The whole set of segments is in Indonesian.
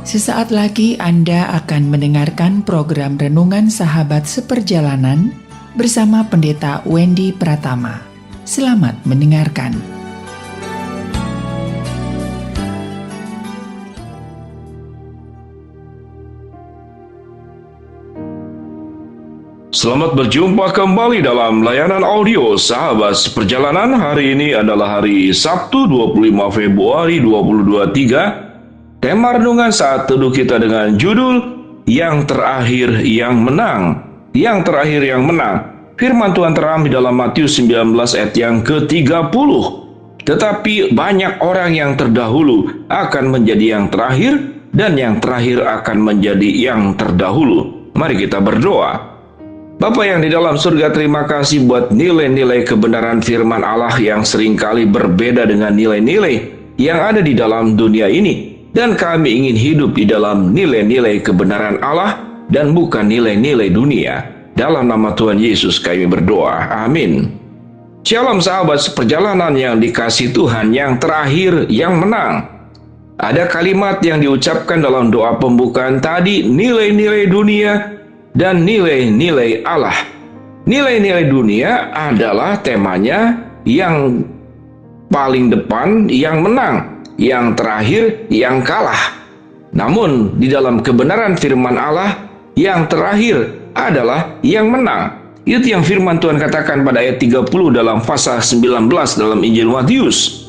Sesaat lagi Anda akan mendengarkan program Renungan Sahabat Seperjalanan bersama Pendeta Wendy Pratama. Selamat mendengarkan. Selamat berjumpa kembali dalam layanan audio Sahabat Seperjalanan. Hari ini adalah hari Sabtu 25 Februari 2023. Tema renungan saat teduh kita dengan judul Yang Terakhir Yang Menang. Yang terakhir yang menang. Firman Tuhan terambil dalam Matius 19 ayat yang ke-30. Tetapi banyak orang yang terdahulu akan menjadi yang terakhir, dan yang terakhir akan menjadi yang terdahulu. Mari kita berdoa. Bapa yang di dalam surga, terima kasih buat nilai-nilai kebenaran firman Allah yang seringkali berbeda dengan nilai-nilai yang ada di dalam dunia ini. Dan kami ingin hidup di dalam nilai-nilai kebenaran Allah dan bukan nilai-nilai dunia. Dalam nama Tuhan Yesus kami berdoa. Amin. Shalom sahabat seperjalanan yang dikasihi Tuhan, yang terakhir yang menang. Ada kalimat yang diucapkan dalam doa pembukaan tadi, nilai-nilai dunia dan nilai-nilai Allah. Nilai-nilai dunia adalah temanya yang paling depan yang menang, yang terakhir yang kalah. Namun di dalam kebenaran firman Allah, yang terakhir adalah yang menang. Itu yang firman Tuhan katakan pada ayat 30 dalam pasal 19 dalam Injil Matius.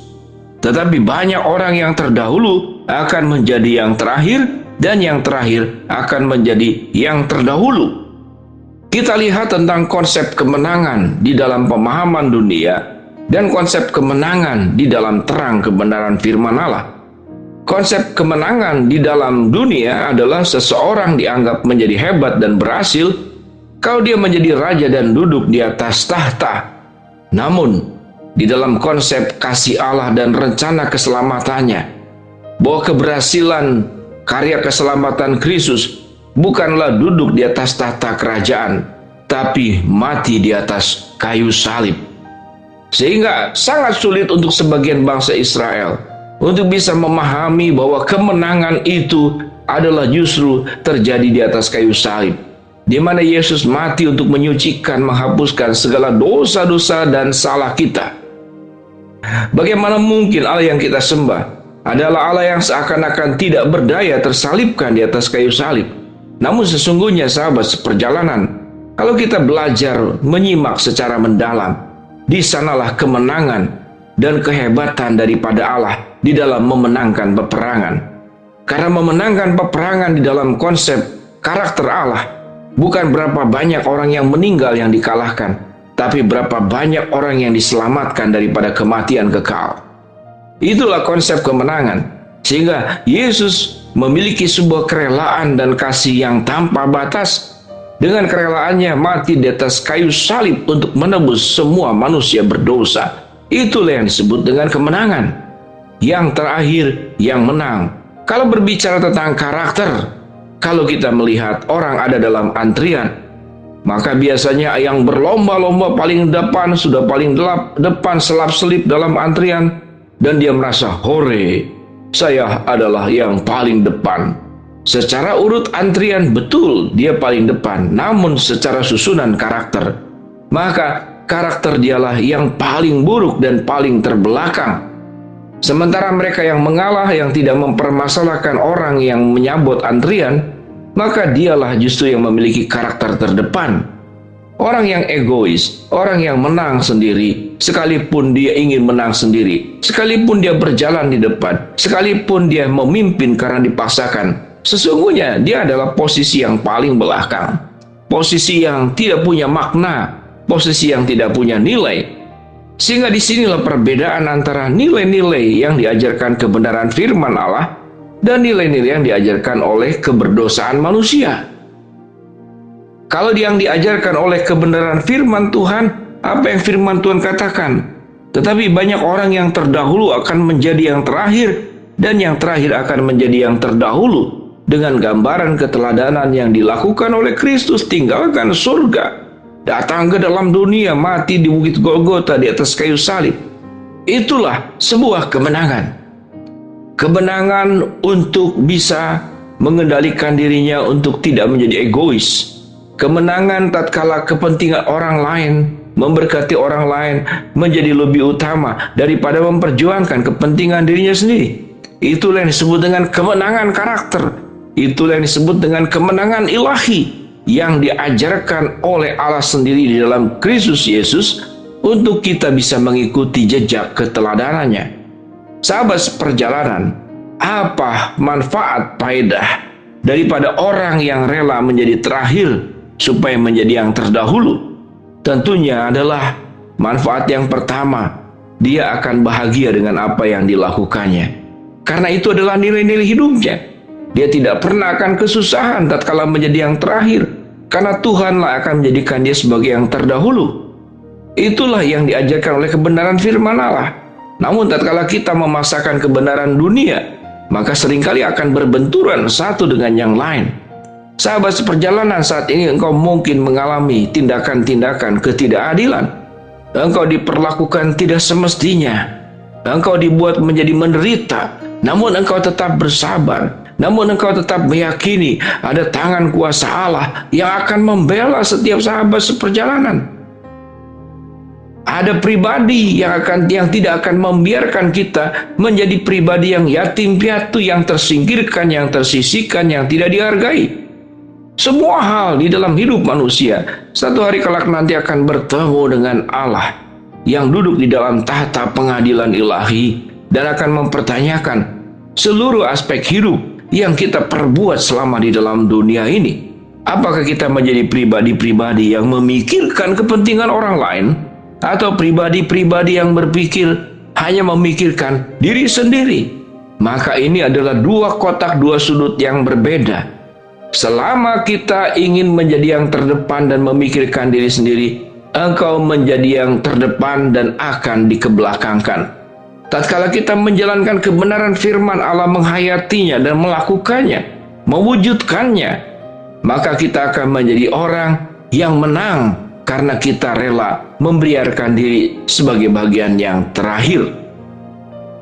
Tetapi banyak orang yang terdahulu akan menjadi yang terakhir, dan yang terakhir akan menjadi yang terdahulu. Kita lihat tentang konsep kemenangan di dalam pemahaman dunia dan konsep kemenangan di dalam terang kebenaran firman Allah. Konsep kemenangan di dalam dunia adalah seseorang dianggap menjadi hebat dan berhasil kalau dia menjadi raja dan duduk di atas tahta. Namun, di dalam konsep kasih Allah dan rencana keselamatannya, bahwa keberhasilan karya keselamatan Kristus bukanlah duduk di atas tahta kerajaan, tapi mati di atas kayu salib. Sehingga sangat sulit untuk sebagian bangsa Israel untuk bisa memahami bahwa kemenangan itu adalah justru terjadi di atas kayu salib, di mana Yesus mati untuk menyucikan, menghapuskan segala dosa-dosa dan salah kita. Bagaimana mungkin Allah yang kita sembah adalah Allah yang seakan-akan tidak berdaya tersalibkan di atas kayu salib? Namun sesungguhnya sahabat seperjalanan, kalau kita belajar menyimak secara mendalam, di sanalah kemenangan dan kehebatan daripada Allah di dalam memenangkan peperangan. Karena memenangkan peperangan di dalam konsep karakter Allah, bukan berapa banyak orang yang meninggal yang dikalahkan, tapi berapa banyak orang yang diselamatkan daripada kematian kekal. Itulah konsep kemenangan. Sehingga Yesus memiliki sebuah kerelaan dan kasih yang tanpa batas. Dengan kerelaannya mati di atas kayu salib untuk menebus semua manusia berdosa. Itulah yang disebut dengan kemenangan. Yang terakhir yang menang. Kalau berbicara tentang karakter, kalau kita melihat orang ada dalam antrian, maka biasanya yang berlomba-lomba paling depan, sudah paling depan selap-selip dalam antrian, dan dia merasa, hore, saya adalah yang paling depan. Secara urut antrian betul dia paling depan, namun secara susunan karakter, maka karakter dialah yang paling buruk dan paling terbelakang. Sementara mereka yang mengalah, yang tidak mempermasalahkan orang yang menyabot antrian, maka dialah justru yang memiliki karakter terdepan. Orang yang egois, orang yang menang sendiri, sekalipun dia ingin menang sendiri, sekalipun dia berjalan di depan, sekalipun dia memimpin karena dipaksakan, sesungguhnya dia adalah posisi yang paling belakang, posisi yang tidak punya makna, posisi yang tidak punya nilai. Sehingga disinilah perbedaan antara nilai-nilai yang diajarkan kebenaran firman Allah dan nilai-nilai yang diajarkan oleh keberdosaan manusia. Kalau yang diajarkan oleh kebenaran firman Tuhan, apa yang firman Tuhan katakan? Tetapi banyak orang yang terdahulu akan menjadi yang terakhir, dan yang terakhir akan menjadi yang terdahulu. Dengan gambaran keteladanan yang dilakukan oleh Kristus, tinggalkan surga, datang ke dalam dunia, mati di bukit Golgota di atas kayu salib. Itulah sebuah kemenangan. Kemenangan untuk bisa mengendalikan dirinya untuk tidak menjadi egois. Kemenangan tatkala kepentingan orang lain, memberkati orang lain menjadi lebih utama daripada memperjuangkan kepentingan dirinya sendiri. Itulah yang disebut dengan kemenangan karakter. Itulah yang disebut dengan kemenangan ilahi yang diajarkan oleh Allah sendiri di dalam Kristus Yesus untuk kita bisa mengikuti jejak keteladanannya. Sahabat seperjalanan, apa manfaat faedah daripada orang yang rela menjadi terakhir supaya menjadi yang terdahulu? Tentunya adalah manfaat yang pertama, dia akan bahagia dengan apa yang dilakukannya. Karena itu adalah nilai-nilai hidupnya. Dia tidak pernah akan kesusahan tatkala menjadi yang terakhir, karena Tuhanlah akan menjadikan dia sebagai yang terdahulu. Itulah yang diajarkan oleh kebenaran firman Allah. Namun tatkala kita memaksakan kebenaran dunia, maka seringkali akan berbenturan satu dengan yang lain. Sahabat seperjalanan, saat ini engkau mungkin mengalami tindakan-tindakan ketidakadilan. Engkau diperlakukan tidak semestinya. Engkau dibuat menjadi menderita, namun engkau tetap bersabar. Namun engkau tetap meyakini ada tangan kuasa Allah yang akan membela setiap sahabat seperjalanan. Ada pribadi yang tidak akan membiarkan kita menjadi pribadi yang yatim piatu, yang tersingkirkan, yang tersisihkan, yang tidak dihargai. Semua hal di dalam hidup manusia satu hari kelak nanti akan bertemu dengan Allah yang duduk di dalam tahta pengadilan ilahi dan akan mempertanyakan seluruh aspek hidup yang kita perbuat selama di dalam dunia ini. Apakah kita menjadi pribadi-pribadi yang memikirkan kepentingan orang lain, atau pribadi-pribadi yang berpikir hanya memikirkan diri sendiri? Maka ini adalah dua kotak, dua sudut yang berbeda. Selama kita ingin menjadi yang terdepan dan memikirkan diri sendiri, engkau menjadi yang terdepan dan akan dikebelakangkan. Tatkala kita menjalankan kebenaran firman Allah, menghayatinya dan melakukannya, mewujudkannya, maka kita akan menjadi orang yang menang karena kita rela membiarkan diri sebagai bagian yang terakhir.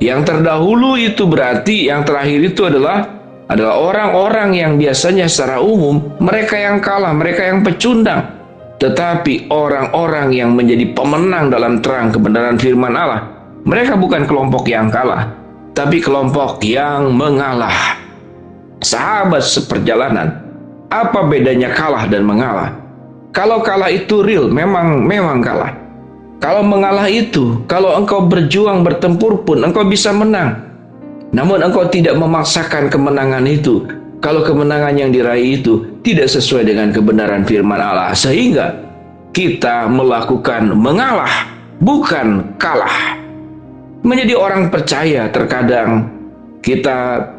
Yang terdahulu itu berarti yang terakhir itu adalah orang-orang yang biasanya secara umum mereka yang kalah, mereka yang pecundang. Tetapi orang-orang yang menjadi pemenang dalam terang kebenaran firman Allah, mereka bukan kelompok yang kalah, tapi kelompok yang mengalah. Sahabat seperjalanan, apa bedanya kalah dan mengalah? Kalau kalah itu real, memang kalah. Kalau mengalah itu, kalau engkau berjuang bertempur pun engkau bisa menang. Namun engkau tidak memaksakan kemenangan itu, kalau kemenangan yang diraih itu tidak sesuai dengan kebenaran firman Allah, sehingga kita melakukan mengalah, bukan kalah. Menjadi orang percaya terkadang kita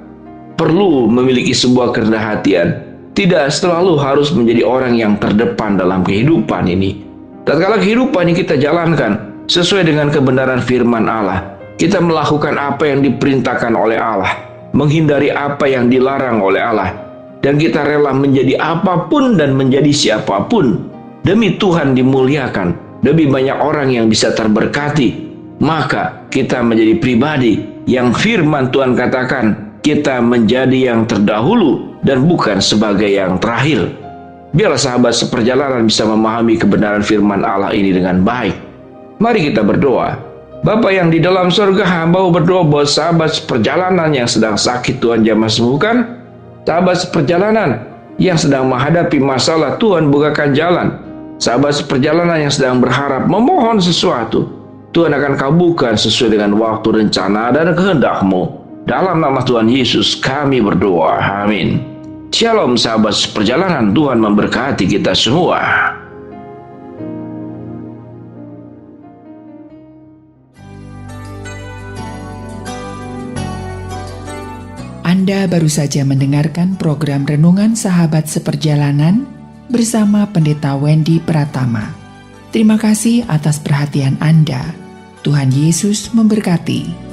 perlu memiliki sebuah kerendahan hatian. Tidak selalu harus menjadi orang yang terdepan dalam kehidupan ini. Tatkala kehidupan ini kita jalankan sesuai dengan kebenaran firman Allah, kita melakukan apa yang diperintahkan oleh Allah, menghindari apa yang dilarang oleh Allah, dan kita rela menjadi apapun dan menjadi siapapun demi Tuhan dimuliakan, demi banyak orang yang bisa terberkati. Maka kita menjadi pribadi yang firman Tuhan katakan kita menjadi yang terdahulu dan bukan sebagai yang terakhir. Biarlah sahabat seperjalanan bisa memahami kebenaran firman Allah ini dengan baik. Mari kita berdoa. Bapa yang di dalam surga, hamba berdoa buat sahabat seperjalanan yang sedang sakit, Tuhan jamah sembuhkan. Sahabat seperjalanan yang sedang menghadapi masalah, Tuhan bukakan jalan. Sahabat seperjalanan yang sedang berharap memohon sesuatu, Tuhan akan kabulkan sesuai dengan waktu, rencana, dan kehendak-Mu. Dalam nama Tuhan Yesus kami berdoa. Amin. Shalom sahabat seperjalanan, Tuhan memberkati kita semua. Anda baru saja mendengarkan program Renungan Sahabat Seperjalanan bersama Pendeta Wendy Pratama. Terima kasih atas perhatian Anda. Tuhan Yesus memberkati.